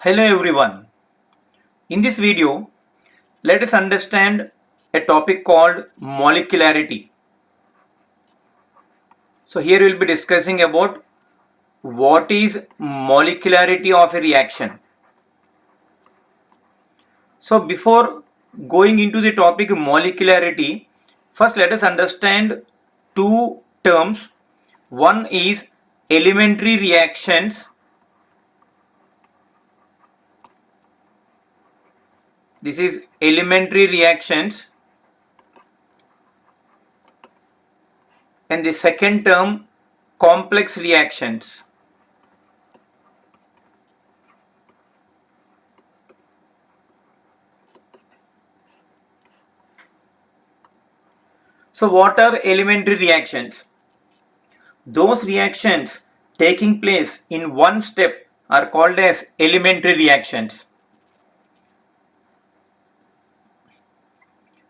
Hello everyone. In this video, let us understand a topic called molecularity. So here we will be discussing about what is molecularity of a reaction. So before going into the topic molecularity, first let us understand two terms. One is elementary reactions. This is elementary reactions. And the second term, complex reactions. So what are elementary reactions? Those reactions taking place in one step are called as elementary reactions.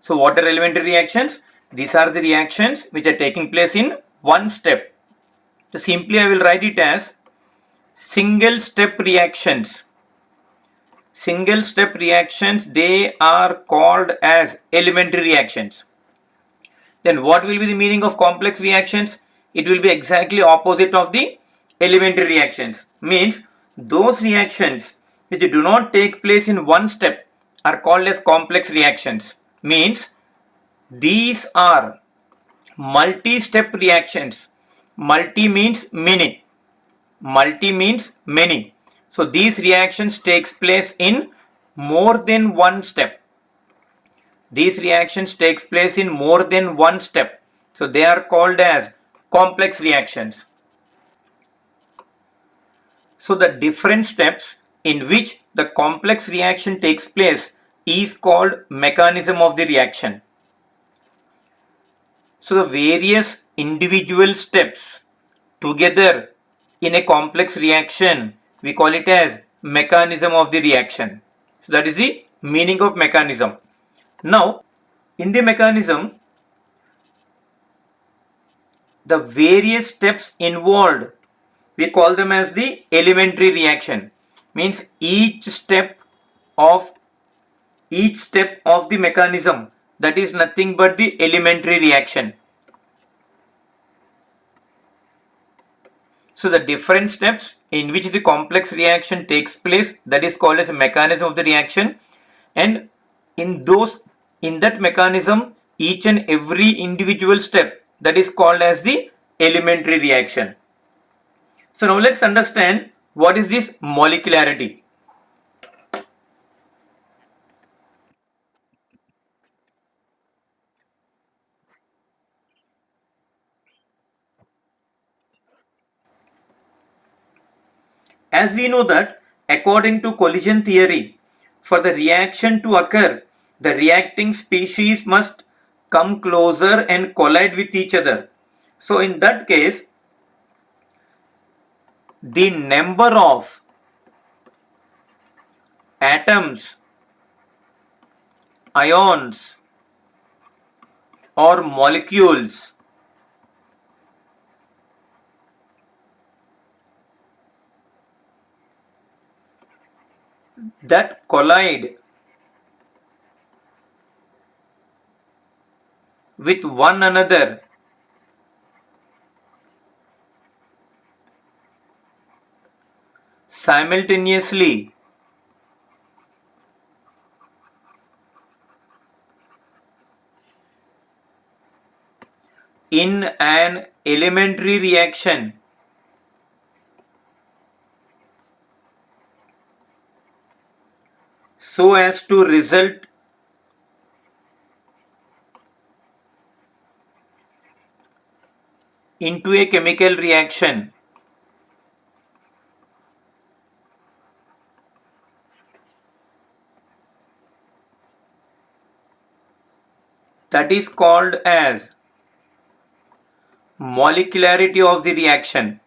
So what are elementary reactions? These are the reactions which are taking place in one step. So simply I will write it as single step reactions. Single step reactions, they are called as elementary reactions. Then what will be the meaning of complex reactions? It will be exactly opposite of the elementary reactions. Means those reactions which do not take place in one step are called as complex reactions. Means these are multi-step reactions. Multi means many. Multi means many. So these reactions takes place in more than one step. These reactions takes place in more than one step. So they are called as complex reactions. So the different steps in which the complex reaction takes place is called mechanism of the reaction. So the various individual steps together in a complex reaction, we call it as mechanism of the reaction. So that is the meaning of mechanism. Now in the mechanism, the various steps involved, we call them as the elementary reaction. Means each step of the mechanism, that is nothing but the elementary reaction. So the different steps in which the complex reaction takes place, that is called as a mechanism of the reaction. And in that mechanism, each and every individual step, that is called as the elementary reaction. So now let's understand what is this molecularity. As we know that according to collision theory, for the reaction to occur, the reacting species must come closer and collide with each other. So in that case, the number of atoms, ions or molecules that collide with one another simultaneously in an elementary reaction so as to result into a chemical reaction. That is called as molecularity of the reaction.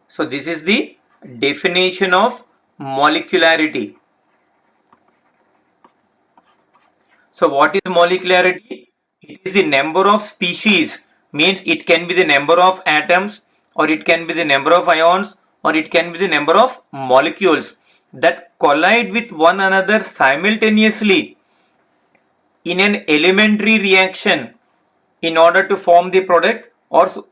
So this is the definition of molecularity. So what is molecularity? It is the number of species, means it can be the number of atoms, or it can be the number of ions, or it can be the number of molecules that collide with one another simultaneously in an elementary reaction in order to form the product, or so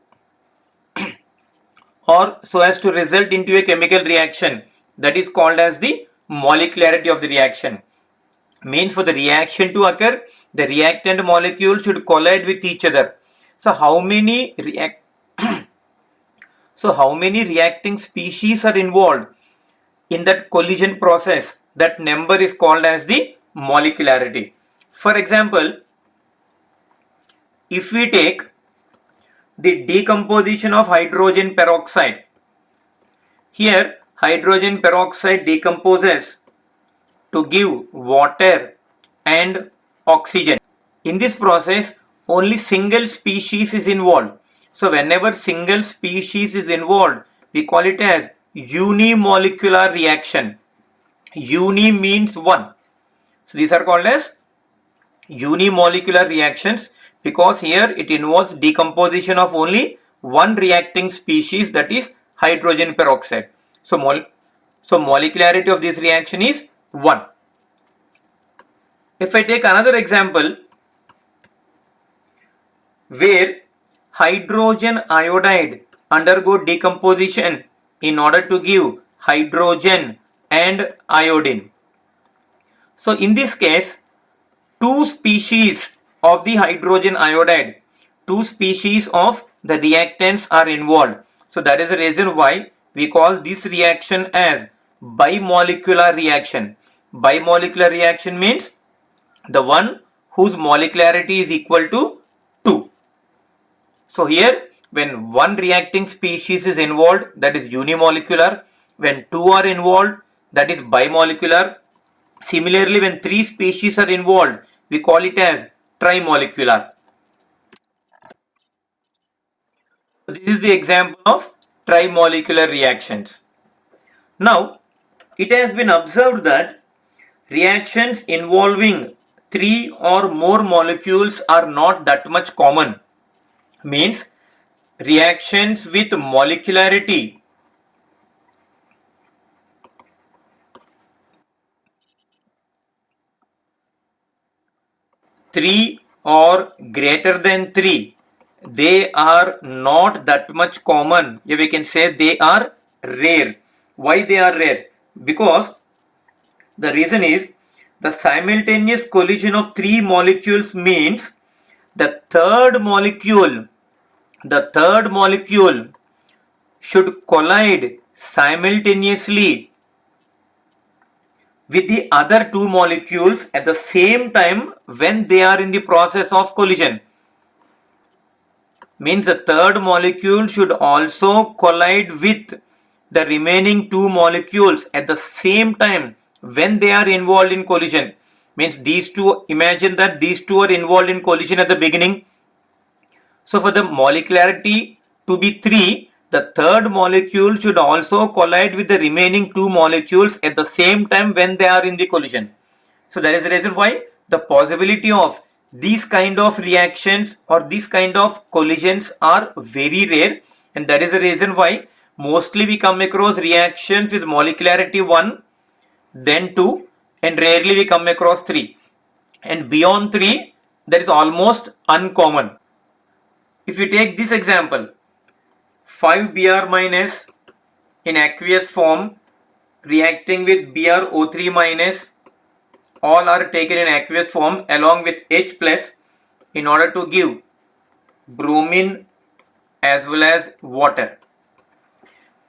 as to result into a chemical reaction. That is called as the molecularity of the reaction. Means for the reaction to occur, the reactant molecule should collide with each other. So how many reacting species are involved in that collision process? That number is called as the molecularity. For example, if we take the decomposition of hydrogen peroxide, here hydrogen peroxide decomposes to give water and oxygen. In this process, only single species is involved. So whenever single species is involved, we call it as unimolecular reaction. Uni means one. So these are called as unimolecular reactions because here it involves decomposition of only one reacting species, that is hydrogen peroxide. So molecularity of this reaction is 1. If I take another example where hydrogen iodide undergo decomposition in order to give hydrogen and iodine. So in this case, two species of the hydrogen iodide, two species of the reactants are involved. So that is the reason why we call this reaction as bimolecular reaction. Bimolecular reaction means the one whose molecularity is equal to 2. So here when one reacting species is involved, that is unimolecular. When two are involved, that is bimolecular. Similarly, when three species are involved, we call it as trimolecular. This is the example of trimolecular reactions. Now, it has been observed that reactions involving 3 or more molecules are not that much common. Means reactions with molecularity three or greater than 3, they are not that much common. Yeah, we can say they are rare. Why they are rare? Because the reason is the simultaneous collision of 3 molecules means the third molecule should collide simultaneously with the other 2 molecules at the same time when they are in the process of collision. Means the third molecule should also collide with the remaining 2 molecules at the same time when they are involved in collision. Means these two, imagine that these two are involved in collision at the beginning. So for the molecularity to be 3, the third molecule should also collide with the remaining 2 molecules at the same time when they are in the collision. So that is the reason why the possibility of these kind of reactions or these kind of collisions are very rare, and that is the reason why mostly we come across reactions with molecularity 1, then 2, and rarely we come across 3. And beyond 3, that is almost uncommon. If you take this example, 5Br minus in aqueous form reacting with BrO3 minus, all are taken in aqueous form along with H plus in order to give bromine as well as water.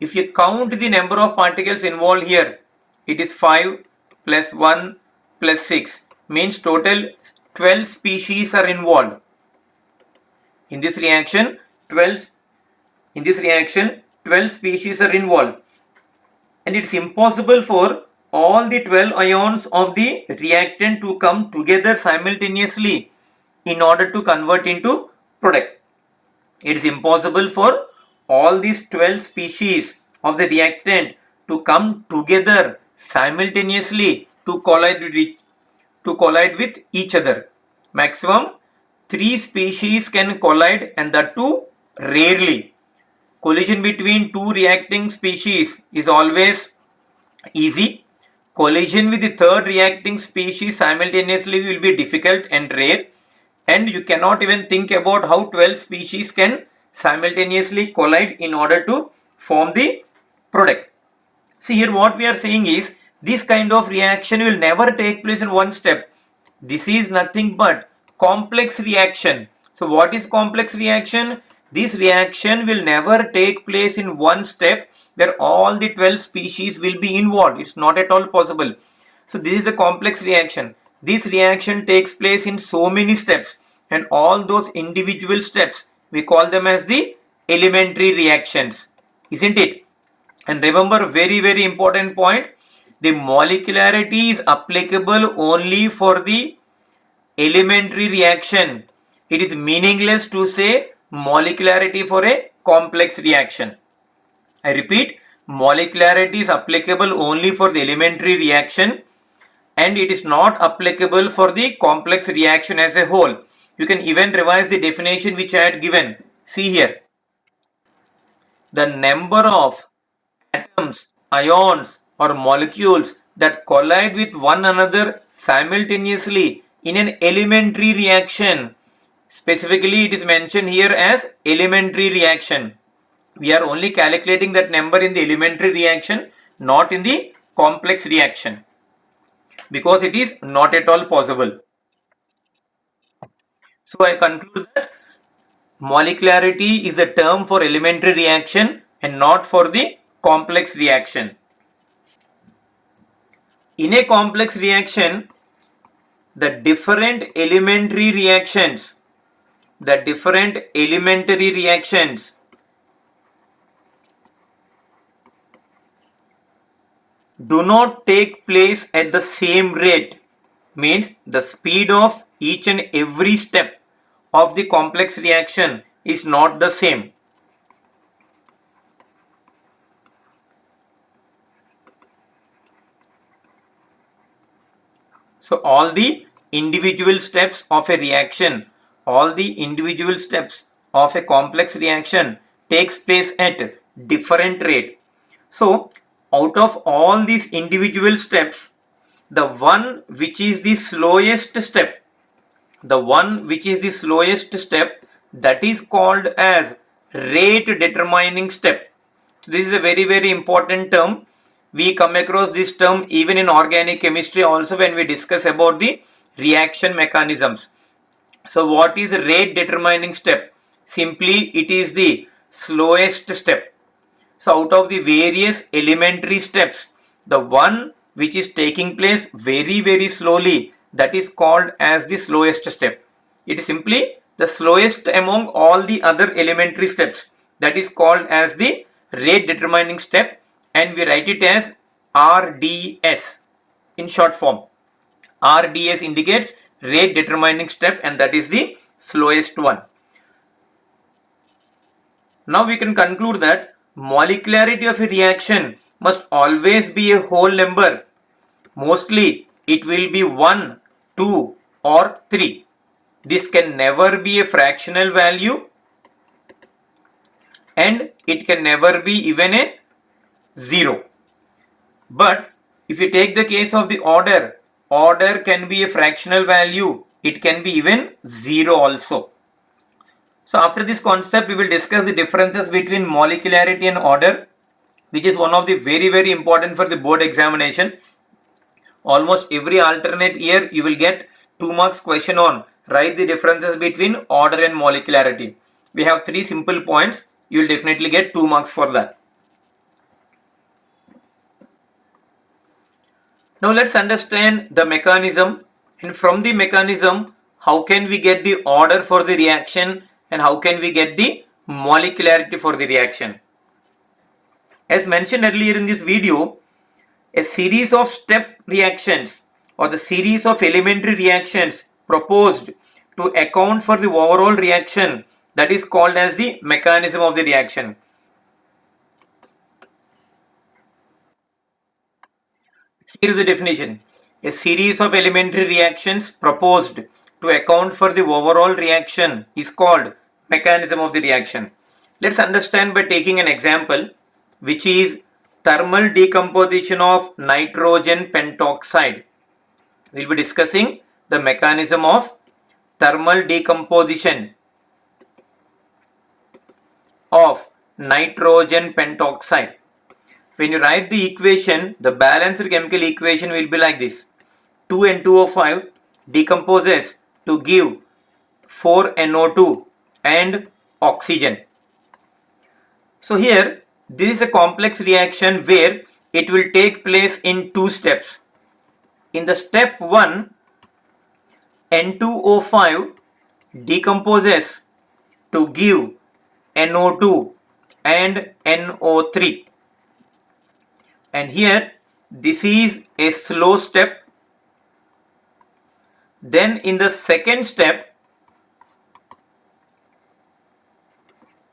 If you count the number of particles involved here, it is 5 plus 1 plus 6, means total 12 species are involved. In this reaction, 12 species are involved, and it's impossible for all the 12 ions of the reactant to come together simultaneously in order to convert into product. It is impossible for all these 12 species of the reactant to come together simultaneously to collide with each other. Maximum three species can collide, and that too rarely. Collision between two reacting species is always easy. Collision with the third reacting species simultaneously will be difficult and rare, and you cannot even think about how 12 species can simultaneously collide in order to form the product. See, here what we are saying is this kind of reaction will never take place in one step. This is nothing but complex reaction. So what is complex reaction? This reaction will never take place in one step where all the 12 species will be involved. It's not at all possible. So this is the complex reaction. This reaction takes place in so many steps, and all those individual steps we call them as the elementary reactions, isn't it? And remember, very important point, the molecularity is applicable only for the elementary reaction. It is meaningless to say molecularity for a complex reaction. I repeat, molecularity is applicable only for the elementary reaction, and it is not applicable for the complex reaction as a whole. You can even revise the definition which I had given. See here, the number of atoms, ions, or molecules that collide with one another simultaneously in an elementary reaction. Specifically, it is mentioned here as elementary reaction. We are only calculating that number in the elementary reaction, not in the complex reaction, because it is not at all possible. So I conclude that molecularity is the term for elementary reaction and not for the complex reaction. In a complex reaction, the different elementary reactions do not take place at the same rate, means the speed of each and every step of the complex reaction is not the same. So all the individual steps of a reaction, all the individual steps of a complex reaction takes place at different rate. So out of all these individual steps, the one which is the slowest step, that is called as rate determining step. So this is a very important term. We come across this term even in organic chemistry also when we discuss about the reaction mechanisms. So what is rate determining step? Simply it is the slowest step. So out of the various elementary steps, the one which is taking place very slowly, that is called as the slowest step. It is simply the slowest among all the other elementary steps, that is called as the rate determining step, and we write it as RDS in short form. RDS indicates rate determining step, and that is the slowest one. Now we can conclude that molecularity of a reaction must always be a whole number. Mostly it will be 1, 2 or 3. This can never be a fractional value, and it can never be even a 0. But if you take the case of the order can be a fractional value. It can be even 0 also. So after this concept, we will discuss the differences between molecularity and order, which is one of the very important for the board examination. Almost every alternate year you will get 2 marks question on write the differences between order and molecularity. We have 3 simple points. You will definitely get 2 marks for that. Now let's understand the mechanism, and from the mechanism how can we get the order for the reaction and how can we get the molecularity for the reaction. As mentioned earlier in this video, a series of step reactions or the series of elementary reactions proposed to account for the overall reaction, that is called as the mechanism of the reaction. Here is the definition. A series of elementary reactions proposed to account for the overall reaction is called mechanism of the reaction. Let's understand by taking an example, which is thermal decomposition of nitrogen pentoxide. We'll be discussing the mechanism of thermal decomposition of nitrogen pentoxide. When you write the equation, the balanced chemical equation will be like this. 2N2O5 decomposes to give 4NO2 and oxygen. So here, this is a complex reaction where it will take place in two steps. In the step 1, N2O5 decomposes to give NO2 and NO3. And here, this is a slow step. Then in the second step,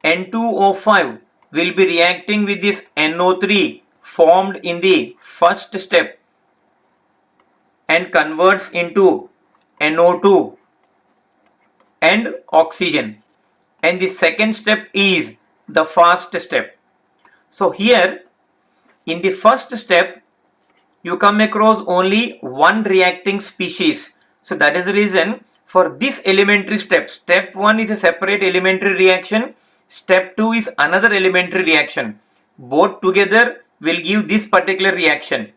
N2O5 will be reacting with this NO3 formed in the first step and converts into NO2 and oxygen. And the second step is the fast step. So here, in the first step, you come across only one reacting species. So that is the reason for this elementary step. Step 1 is a separate elementary reaction. Step 2 is another elementary reaction. Both together will give this particular reaction.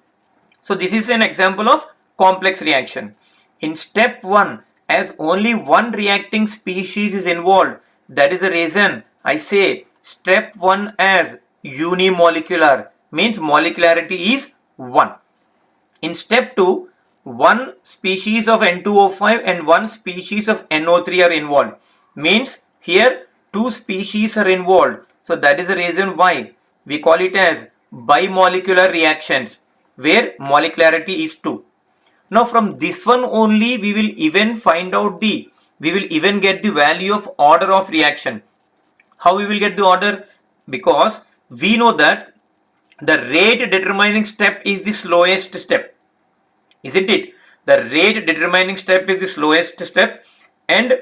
So this is an example of complex reaction. In step 1, as only one reacting species is involved, that is the reason I say step 1 as unimolecular, means molecularity is 1. In step 2, one species of N2O5 and one species of NO3 are involved, means here two species are involved. So that is the reason why we call it as bimolecular reactions, where molecularity is 2. Now from this one only we will even get the value of order of reaction. How we will get the order? Because we know that the rate determining step is the slowest step, isn't it? The rate determining step is the slowest step, and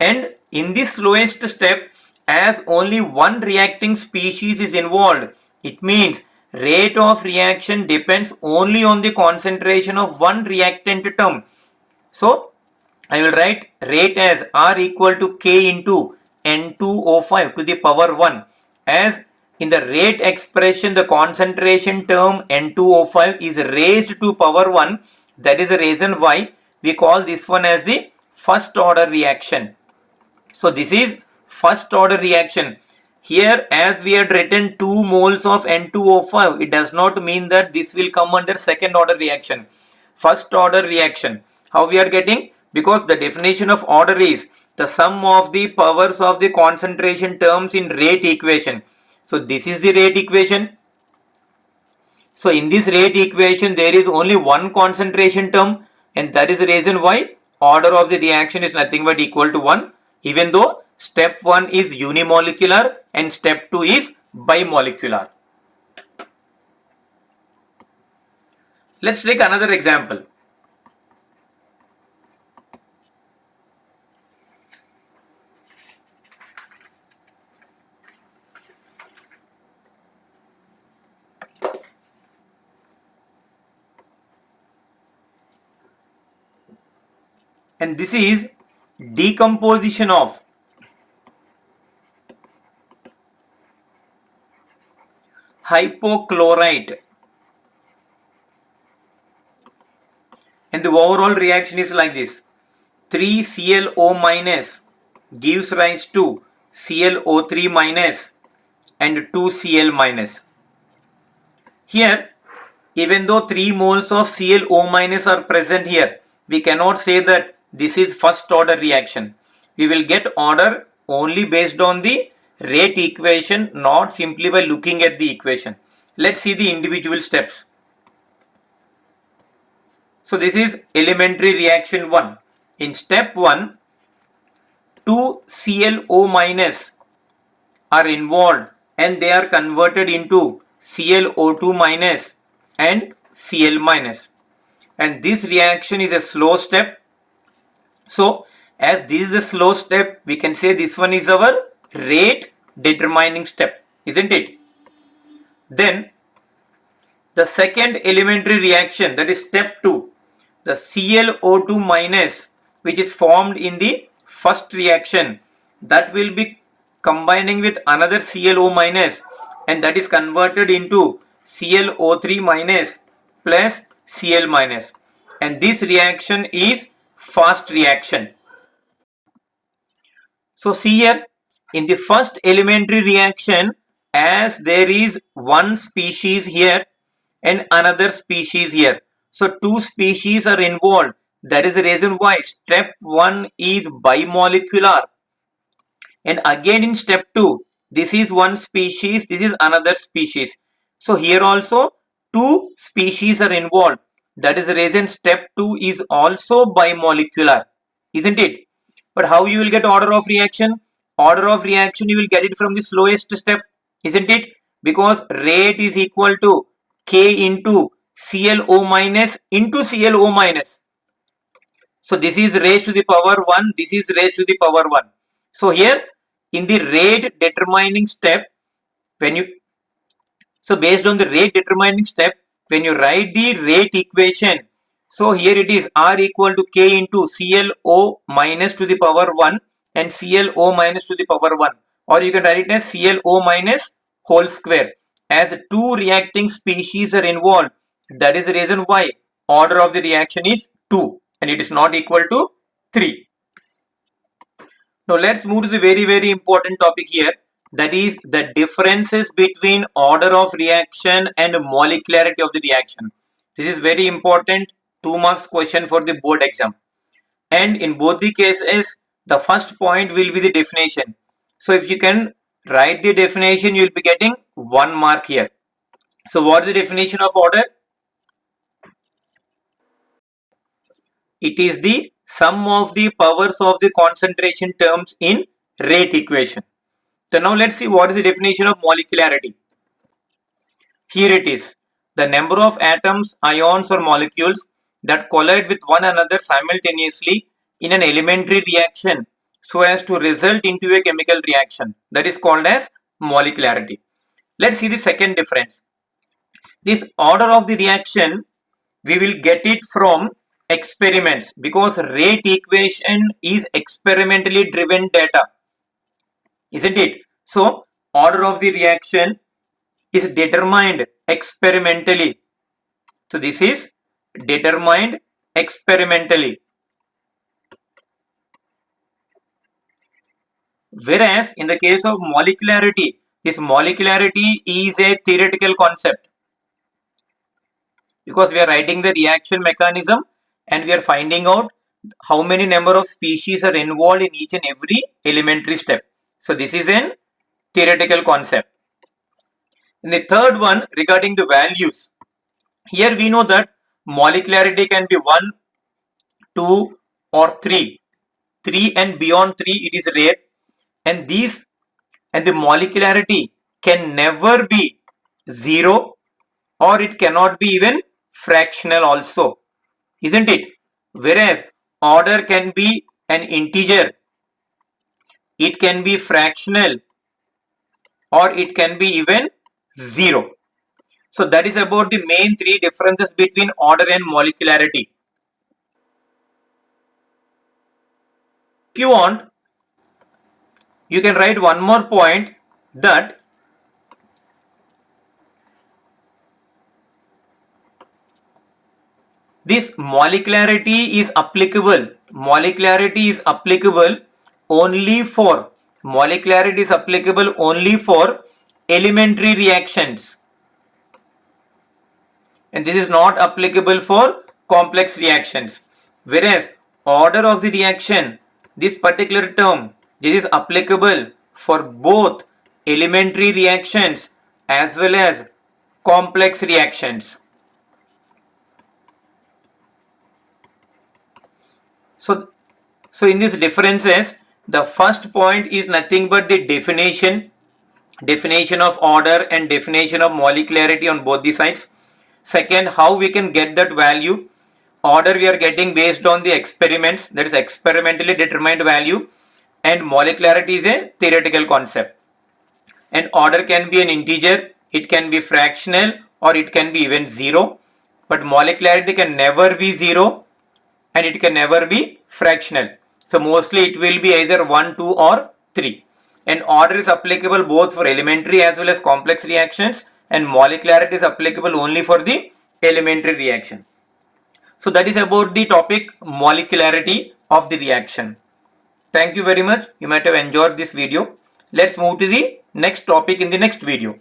in this slowest step, as only one reacting species is involved, it means rate of reaction depends only on the concentration of one reactant term. So I will write rate as R equal to K into N2O5 to the power 1, as in the rate expression the concentration term N2O5 is raised to power 1. That is the reason why we call this one as the first order reaction. So this is first order reaction. Here, as we had written 2 moles of N2O5, it does not mean that this will come under second order reaction. First order reaction. How we are getting? Because the definition of order is the sum of the powers of the concentration terms in rate equation. So this is the rate equation. So in this rate equation, there is only one concentration term, and that is the reason why order of the reaction is nothing but equal to 1, even though step 1 is unimolecular and step 2 is bimolecular. Let's take another example. And this is decomposition of hypochlorite, and the overall reaction is like this. 3ClO minus gives rise to ClO3 minus and 2Cl minus. Here, even though 3 moles of ClO minus are present here, we cannot say that this is first order reaction. We will get order only based on the rate equation, not simply by looking at the equation. Let's see the individual steps. So this is elementary reaction 1. In step 1, 2 ClO minus are involved and they are converted into ClO2 minus and Cl minus. And this reaction is a slow step. So as this is the slow step, we can say this one is our rate determining step, isn't it? Then the second elementary reaction, that is step 2, the ClO2 minus, which is formed in the first reaction, that will be combining with another ClO minus, and that is converted into ClO3 minus plus Cl minus, and this reaction is fast reaction. So see here, in the first elementary reaction, as there is one species here and another species here, so two species are involved. That is the reason why step 1 is bimolecular, and again in step 2, this is one species, this is another species. So here also two species are involved. That is the reason step 2 is also bimolecular, isn't it? But how you will get order of reaction? Order of reaction you will get it from the slowest step, isn't it? Because rate is equal to K into ClO minus into ClO minus. So this is raised to the power 1, this is raised to the power 1. So here in the rate determining step, when you, so based on the rate determining step, when you write the rate equation, so here it is R equal to K into ClO minus to the power 1 and ClO minus to the power 1, or you can write it as ClO minus whole square. As two reacting species are involved, that is the reason why order of the reaction is 2 and it is not equal to 3. Now let's move to the very important topic here, that is the differences between order of reaction and molecularity of the reaction. This is very important 2 marks question for the board exam, and in both the cases the first point will be the definition. So if you can write the definition, you will be getting 1 mark here. So what is the definition of order? It is the sum of the powers of the concentration terms in rate equation. So now let's see what is the definition of molecularity. Here it is, the number of atoms, ions or molecules that collide with one another simultaneously in an elementary reaction so as to result into a chemical reaction, that is called as molecularity. Let's see the second difference. This order of the reaction, we will get it from experiments, because rate equation is experimentally driven data, isn't it? So order of the reaction is determined experimentally. So this is determined experimentally. Whereas in the case of molecularity, this molecularity is a theoretical concept, because we are writing the reaction mechanism and we are finding out how many number of species are involved in each and every elementary step. So this is an theoretical concept. And the third one, regarding the values, here we know that molecularity can be 1, 2 or 3. 3 and beyond 3 it is rare, and these and the molecularity can never be 0, or it cannot be even fractional also, isn't it? Whereas order can be an integer, it can be fractional, or it can be even 0. So that is about the main 3 differences between order and molecularity. If you want, you can write one more point, that this molecularity is applicable. Molecularity is applicable only for elementary reactions, and this is not applicable for complex reactions. Whereas order of the reaction, this particular term, this is applicable for both elementary reactions as well as complex reactions. So in these differences, the first point is nothing but the definition of order and definition of molecularity on both the sides. Second, how we can get that value. Order we are getting based on the experiments, that is experimentally determined value, and molecularity is a theoretical concept. And order can be an integer, it can be fractional, or it can be even 0. But molecularity can never be 0 and it can never be fractional. So mostly it will be either 1, 2 or 3. And order is applicable both for elementary as well as complex reactions, and molecularity is applicable only for the elementary reaction. So that is about the topic molecularity of the reaction. Thank you very much. You might have enjoyed this video. Let's move to the next topic in the next video.